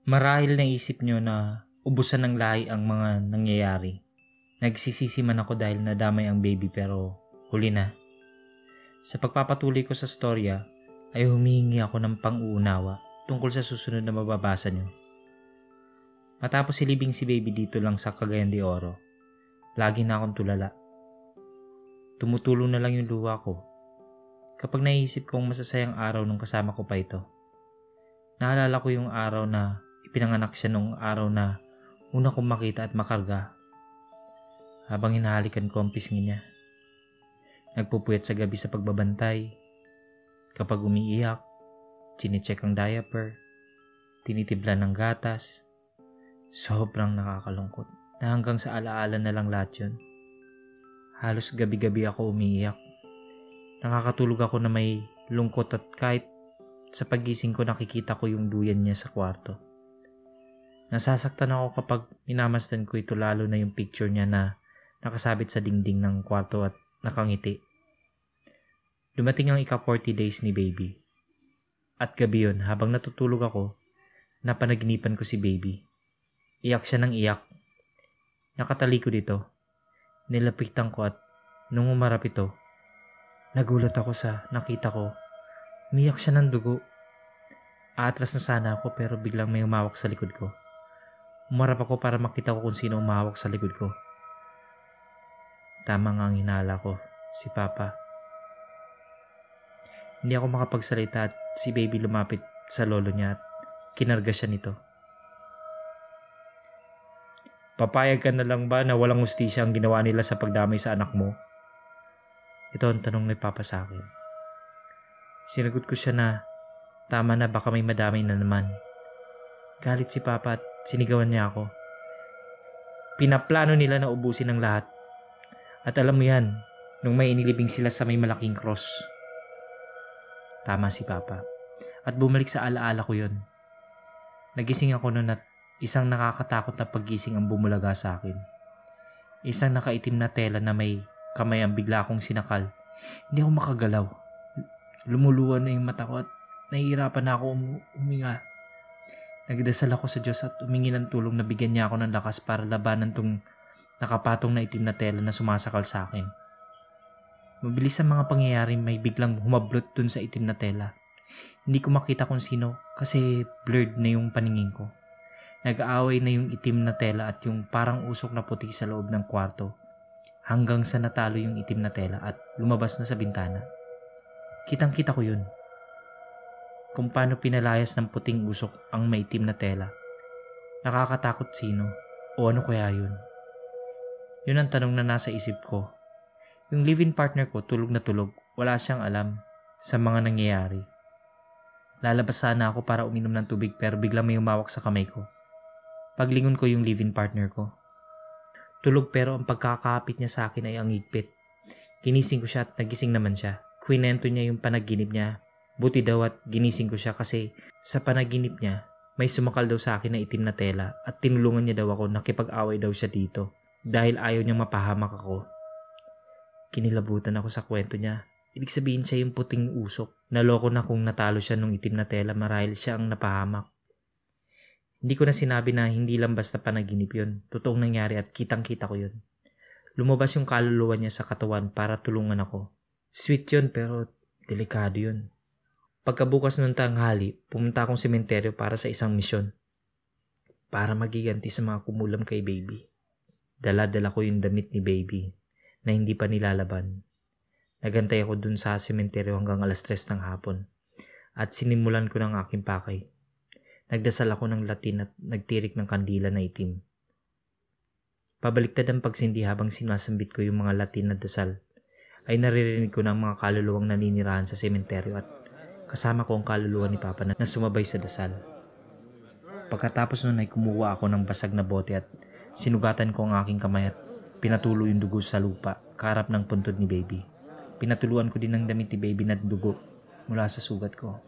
Marahil naisip nyo na ubusan ng lahi ang mga nangyayari. Nagsisisi man ako dahil nadamay ang baby pero huli na. Sa pagpapatuloy ko sa storya ay humihingi ako ng pang-uunawa tungkol sa susunod na mababasa nyo. Matapos silibing si baby dito lang sa Cagayan de Oro, lagi na akong tulala. Tumutulong na lang yung luha ko kapag naisip kong masasayang araw nung kasama ko pa ito. Naalala ko yung araw na ipinanganak siya nung araw na una kong makita at makarga. Habang hinahalikan ko ang pisngi niya. Nagpupuyat sa gabi sa pagbabantay. Kapag umiiyak, chinecheck ang diaper, tinitibla ng gatas. Sobrang nakakalungkot na hanggang sa alaala na lang lahat yun. Halos gabi-gabi ako umiiyak. Nakakatulog ako na may lungkot at kahit sa pagising ko nakikita ko yung duyan niya sa kwarto. Nasasaktan ako kapag minamasdan ko ito lalo na yung picture niya na nakasabit sa dingding ng kwarto at nakangiti. Dumating ang ika-40 days ni baby. At gabi yun, habang natutulog ako, napanaginipan ko si baby. Iyak siya ng iyak. Nakatalikod ito. Nilapitan ko at nung umarap ito, nagulat ako sa nakita ko. Umiyak siya ng dugo. Aatras na sana ako pero biglang may umawak sa likod ko. Umarap ako para makita ko kung sino umawak sa likod ko. Tama nga ang hinala ko, si Papa. Hindi ako makapagsalita at si baby lumapit sa lolo niya at kinarga siya nito. Papayag ka na lang ba na walang hustisya ang ginawa nila sa pagdamay sa anak mo? Ito ang tanong ni Papa sa akin. Sinagot ko siya na tama na, baka may madamay na naman. Galit si Papa at sinigawan niya ako. Pinaplano nila na ubusin ang lahat. At alam mo yan, nung may inilibing sila sa may malaking cross. Tama si Papa. At bumalik sa alaala ko yun. Nagising ako noon at isang nakakatakot na paggising ang bumulaga sa akin. Isang nakaitim na tela na may kamay ang bigla akong sinakal. Hindi ako makagalaw. Lumuluwan na yung mata ko at nahihirapan na ako huminga. Nagdasal ako sa Diyos at humingi ng tulong na bigyan niya ako ng lakas para labanan tong nakapatong na itim na tela na sumasakal sa akin. Mabilis ang mga pangyayari, may biglang humablot dun sa itim na tela. Hindi ko makita kung sino kasi blurred na yung paningin ko. Nag-aaway na yung itim na tela at yung parang usok na puti sa loob ng kwarto hanggang sa natalo yung itim na tela at lumabas na sa bintana. Kitang-kita ko yun. Kung paano pinalayas ng puting usok ang maitim na tela. Nakakatakot sino o ano kaya yun? Yun ang tanong na nasa isip ko. Yung live-in partner ko tulog na tulog, wala siyang alam sa mga nangyayari. Lalabas sana ako para uminom ng tubig pero biglang may umawak sa kamay ko. Paglingon ko yung live-in partner ko. Tulog pero ang pagkakapit niya sa akin ay ang higpit. Ginising ko siya at nagising naman siya. Kwinento niya yung panaginip niya. Buti daw at ginising ko siya kasi sa panaginip niya may sumakal daw sa akin na itim na tela at tinulungan niya daw ako, nakipag-away daw siya dito dahil ayaw niyang mapahamak ako. Kinilabutan ako sa kwento niya. Ibig sabihin siya yung puting usok. Naloko na kung natalo siya nung itim na tela marahil siya ang napahamak. Hindi ko na sinabi na hindi lang basta panaginip yun. Totoong nangyari at kitang-kita ko yun. Lumabas yung kaluluwa niya sa katawan para tulungan ako. Sweet yun pero delikado yun. Pagkabukas ng tanghali, pumunta akong sementeryo para sa isang misyon. Para magiganti sa mga kumulam kay baby. Dala-dala ko yung damit ni baby na hindi pa nilalaban. Nagantay ako dun sa sementeryo hanggang alas 3 ng hapon at sinimulan ko ng aking pakay. Nagdasal ako ng Latin at nagtirik ng kandila na itim. Pabaliktad ang pagsindi habang sinasambit ko yung mga Latin na dasal ay naririnig ko ng mga kaluluwang naninirahan sa sementeryo at kasama ko ang kaluluwa ni Papa na sumabay sa dasal. Pagkatapos nun ay kumuha ako ng basag na bote at sinugatan ko ang aking kamay at pinatulo yung dugo sa lupa kaharap ng puntod ni baby. Pinatuluan ko din ng damit ni baby na dugo mula sa sugat ko.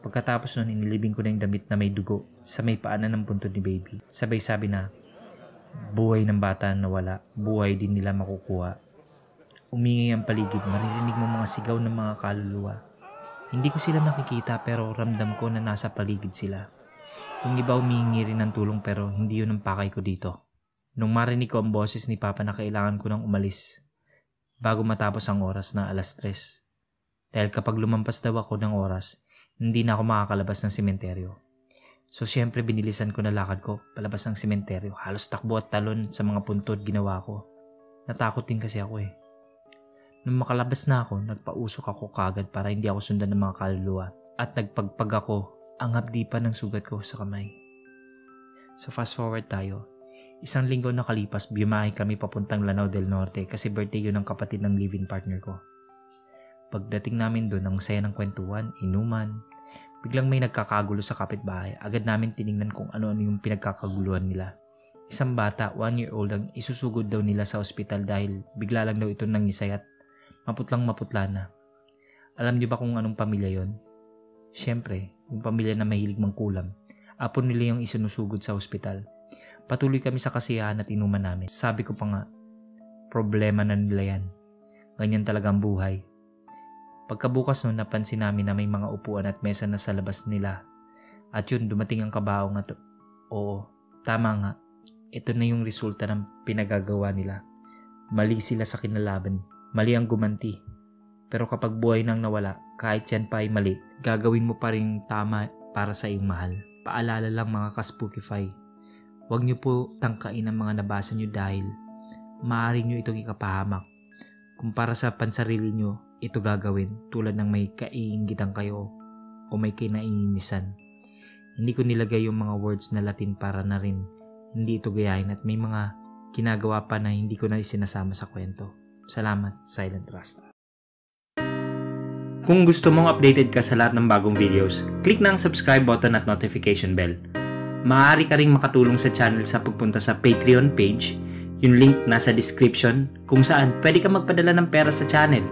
Pagkatapos nun, inilibing ko na yung damit na may dugo sa may paanan ng puntod ni baby. Sabay sabi na, buhay ng bata na wala, buhay din nila makukuha. Umingay ang paligid, maririnig mo mga sigaw ng mga kaluluwa. Hindi ko sila nakikita pero ramdam ko na nasa paligid sila. Yung iba humihingi rin ng tulong pero hindi yun ang pakay ko dito. Nung marinig ko ang boses ni Papa na kailangan ko nang umalis bago matapos ang oras na 3:00. Dahil kapag lumampas daw ako ng oras, hindi na ako makakalabas ng sementeryo. So syempre binilisan ko na lakad ko palabas ng sementeryo. Halos takbo at talon sa mga puntod ginawa ko. Natakot din kasi ako eh. Nung makalabas na ako, nagpausok ako kagad para hindi ako sundan ng mga kaluluwa. At nagpagpag ako ang hapdi pa ng sugat ko sa kamay. So fast forward tayo. 1 linggo nakalipas, biyahe kami papuntang Lanao del Norte kasi birthday yun ng kapatid ng live-in partner ko. Pagdating namin doon, ang saya ng kwentuhan, inuman. Biglang may nagkakagulo sa kapitbahay. Agad namin tiningnan kung ano-ano yung pinagkakaguluhan nila. Isang bata, 1-year-old ang isusugod daw nila sa ospital dahil bigla lang daw ito nangisay at maputlang-maputla na. Alam niyo ba kung anong pamilya yon? Siyempre, yung pamilya na mahilig mangkulam. Apo nila yung isinusugod sa ospital. Patuloy kami sa kasiyahan at inuman namin. Sabi ko pa nga, problema na nila yan. Ganyan talaga ang buhay. Pagkabukas noon, napansin namin na may mga upuan at mesa na sa labas nila. At yun, dumating ang kabaong at oo, tama nga. Ito na yung resulta ng pinagagawa nila. Mali sila sa kinalaban. Mali ang gumanti. Pero kapag buhay nang nawala, kahit yan pa ay mali, gagawin mo pa rin tama para sa iyong mahal. Paalala lang mga ka-Spookify. Huwag niyo po tangkain ang mga nabasa niyo dahil maaari niyo itong ikapahamak. Kung para sa pansarili niyo, ito gagawin tulad ng may kaiingitan kayo o may kinaiinisan. Hindi ko nilagay yung mga words na Latin para na rin hindi ito gayahin at may mga ginagawa pa na hindi ko na isinasama sa kwento. Salamat, Silent Rasta. Kung gusto mong updated ka sa lahat ng bagong videos, click na ang subscribe button at notification bell. Maaari ka ring makatulong sa channel sa pagpunta sa Patreon page, yung link nasa description kung saan pwede ka magpadala ng pera sa channel.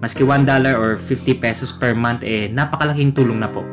Maski $1 or 50 pesos per month napakalaking tulong na po.